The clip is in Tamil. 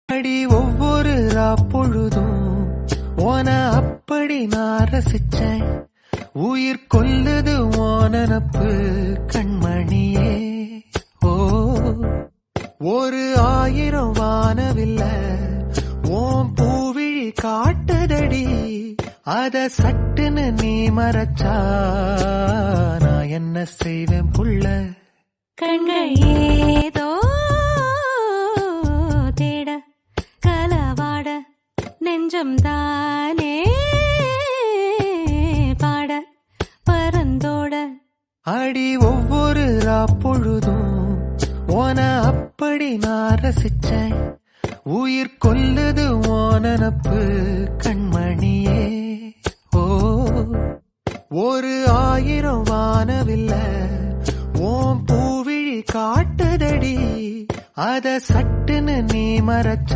அடி ஒவ்வொரு பொழுதும் ஓன அப்படி நான் ரசிச்சேன். உயிர் கொல்லுது ஓனப்பு கண்மணியே. ஓ ஒரு 1000 வானவில்ல ஓம் பூவிழி காட்டுதடி. அத சட்டுன்னு நீ மறைச்சா நான் என்ன செய்வேன் புள்ள. கண்கள் ஏதோ தேட கலவாட நெஞ்சம் தானே பாட பரந்தோட. அடி ஒவ்வொரு பொழுதும் ஓன அப்படி நான் ரசிச்சேன். உயிர் கொல்லுது ஓனப்பு கண்மணியே. ஓ ஒரு 1000 வானவில்ல ஓம் பூவிழி காட்டுதடி. அத சட்டுன்னு நீ மறைச்ச